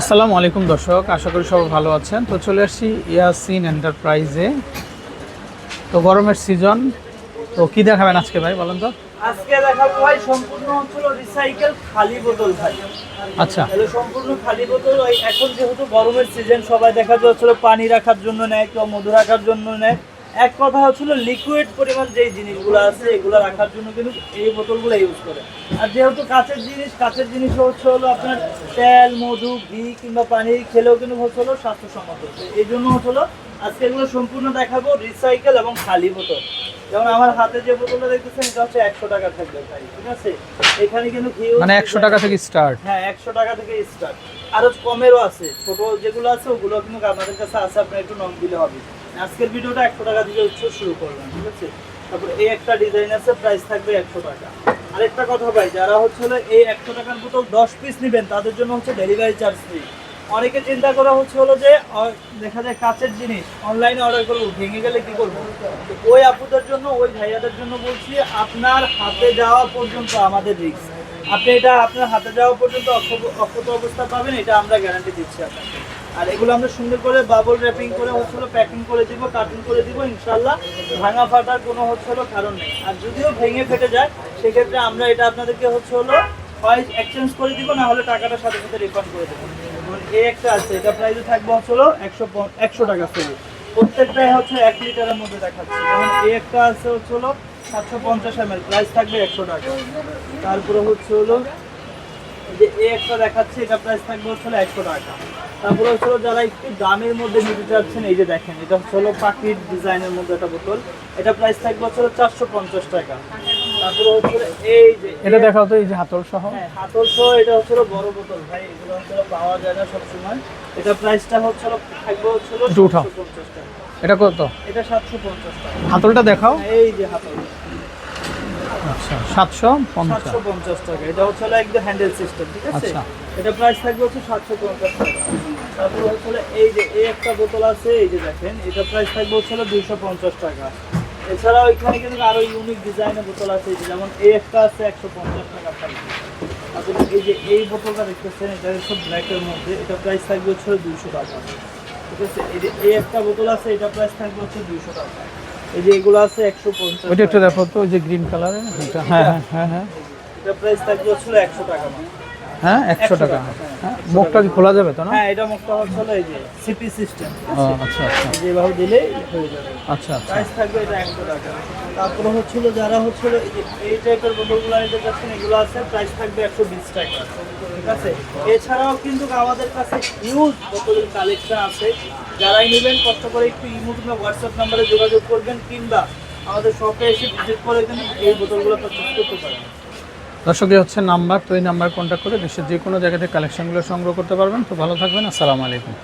আসসালামু আলাইকুম দর্শক, আশা করি সবাই ভালো আছেন। তো চলে আসছি ইয়াসিন এন্টারপ্রাইজে। তো গরমের সিজন, তো কি দেখাবেন আজকে ভাই বলেন তো? আজকে দেখাবো ভাই সম্পূর্ণ হচ্ছিল রিসাইকেল খালি বোতল ভাই। আচ্ছা, তাহলে সম্পূর্ণ খালি বোতল। ওই এখন যেহেতু গরমের সিজন, সবাই দেখা যাচ্ছিল পানি রাখার জন্য নেয়, কেউ মধু রাখার জন্য নেয়। এক কথা হচ্ছিল লিকুইড পরিমাণ যেই জিনিসগুলো আছে এগুলো রাখার জন্য কিন্তু এই বোতলগুলো ইউজ করে। আর যেহেতু কাঁচের জিনিস হচ্ছে হলো আপনার তেল, মধু, ঘি কিংবা পানি খেলেও কিন্তু হচ্ছে হলো স্বাস্থ্যসম্মত। এই জন্য হচ্ছে হলো আজকে এগুলো সম্পূর্ণ দেখাবো রিসাইকেল এবং খালি বোতল। যেমন আমার হাতে যে বোতলটা দেখতেছেন এটা হচ্ছে 100 টাকা থাকবে ভাই, ঠিক আছে? এখানে কিন্তু মানে 100 টাকা থেকে স্টার্ট? হ্যাঁ, 100 টাকা থেকে স্টার্ট। আরো কমেরও আছে, ছোট যেগুলো আছে ওগুলো কিন্তু আমাদের কাছে আছে, আপনার একটু নক দিলে হবে। আজকের ভিডিওটা 100 টাকা থেকে শুরু করবেন, ঠিক আছে? তারপর এই একটা ডিজাইন আছে, প্রাইস থাকবে 100 টাকা। আরেকটা কথা ভাই, যারা হচ্ছে হলো এই 100 টাকার বোতল 10 পিস নেবেন তাদের জন্য হচ্ছে ডেলিভারি চার্জ ফ্রি। অনেকে চিন্তা করা হচ্ছে হলো যে দেখা যায় কাঁচের জিনিস অনলাইনে অর্ডার করবো, ভেঙে গেলে কি করবো। ওই আপুদের জন্য, ওই ভাইয়াদের জন্য বলছি, আপনার হাতে যাওয়া পর্যন্ত আমাদের রিস্ক। আপনি এটা আপনার হাতে যাওয়া পর্যন্ত অক্ষত অবস্থা পাবেন, এটা আমরা গ্যারান্টি দিচ্ছি আপনাকে। আর এগুলো আমরা সুন্দর করে বাবল র্যাপিং করে হচ্ছে হলো প্যাকিং করে দিব, কার্টুন করে দিব, ইনশাল্লাহ ভাঙা ফাটার কোনো হচ্ছে হলো কারণ নেই। আর যদিও ভেঙে ফেটে যায় সেক্ষেত্রে আমরা এটা আপনাদেরকে হচ্ছে হলো হয় এক্সচেঞ্জ করে দিব, না হলে টাকাটা সাথে সাথে রিফান্ড করে দেবো। এই একটা আছে, এটা প্রাইসে থাকবে হচ্ছে হলো 100 টাকা ফেরি। প্রত্যেকটাই হচ্ছে 1 লিটারের মধ্যে দেখাচ্ছে। যেমন এই একটা আছে হচ্ছে হলো 750 ml, প্রাইস থাকবে 100 টাকা। তারপরে হচ্ছে হলো যে এই একটা দেখাচ্ছে, এটা প্রাইস থাকবে হচ্ছে হলো 100 টাকা। তারপরে হচ্ছে হলো যারা একটু দামের মধ্যে নিতে চাচ্ছেন, এই যে দেখেন এটা হচ্ছে হলো পাখির ডিজাইনের মধ্যে একটা বোতল, এটা প্রাইস থাকবে হচ্ছে হলো 450 টাকা। তারপরে হচ্ছে এই যে এটা দেখাও তো, এই যে হাতল সহ। হ্যাঁ, হাতল সহ, এটা হচ্ছে হলো বড় বোতল ভাই, এগুলো হচ্ছে হলো পাওয়া যায় না সবসময়। এটা প্রাইসটা হচ্ছে হলো থাকবে হচ্ছে হলো 750 টাকা। এটা কত? এটা 750 টাকা। হাতলটা দেখাও। এই যে হাতল, আচ্ছা, 750 টাকা। এটা হচ্ছে হলো একদম হ্যান্ডেল সিস্টেম, ঠিক আছে? আচ্ছা, এটা প্রাইস থাকবে হচ্ছে 750 টাকা। তারপর হচ্ছে হলো এই যে এই একটা বোতল আছে, এই যে দেখেন, এটা প্রাইস থাকবে হচ্ছে হলো 250 টাকা। এছাড়াও এখানে কিন্তু আরো ইউনিক ডিজাইনের বোতল আছে, যেমন এই একটা আছে 150 টাকা থাকবে। তারপর এই যে এই বোতলটা দেখতেছেন, এটা হচ্ছে ব্ল্যাকের মধ্যে, এটা প্রাইস থাকবে হচ্ছে 200 টাকা, ঠিক আছে? এই যে এই একটা বোতল আছে, এটা প্রাইস থাকবে হচ্ছে 200 টাকা। এই যে এগুলো আছে 150। ওইটা একটু দেখো তো, ওই যে গ্রিন কালারের এটা। হ্যাঁ হ্যাঁ হ্যাঁ হ্যাঁ, এটা প্রাইস থাকবে হচ্ছে 100 টাকা। হ্যাঁ 100 টাকা। হ্যাঁ, মুখটা কি খোলা যাবে তো না? হ্যাঁ, এটা মুখটা হচ্ছে হলো এই যে সিপি সিস্টেম, ও আচ্ছা আচ্ছা যেভাবে দিলেই হয়ে যাবে। আচ্ছা আচ্ছা। প্রাইস থাকবে এটা 100 টাকা। তারপরে হচ্ছিল যারা হচ্ছিল এই টাইপের বোতলগুলো নিতে যাচ্ছেন, এগুলো আছে, প্রাইস থাকবে 120 টাকা, ঠিক আছে? এছাড়াও কিন্তু আমাদের কাছে হিউজ বোতলের কালেকশন আছে। যারাই নেবেন কষ্ট করে একটু ইমো কিংবা হোয়াটসঅ্যাপ নাম্বারে যোগাযোগ করবেন, কিংবা আমাদের শপে এসে ভিজিট করে কিন্তু এই বোতলগুলো পারচেজ করতে পারেন। দর্শকই হচ্ছে নাম্বার, তো এই নাম্বার কন্ট্যাক্ট করে দেশের যে কোনো জায়গা থেকে কালেকশনগুলো সংগ্রহ করতে পারবেন। তো ভালো থাকবেন, আসসালামু আলাইকুম।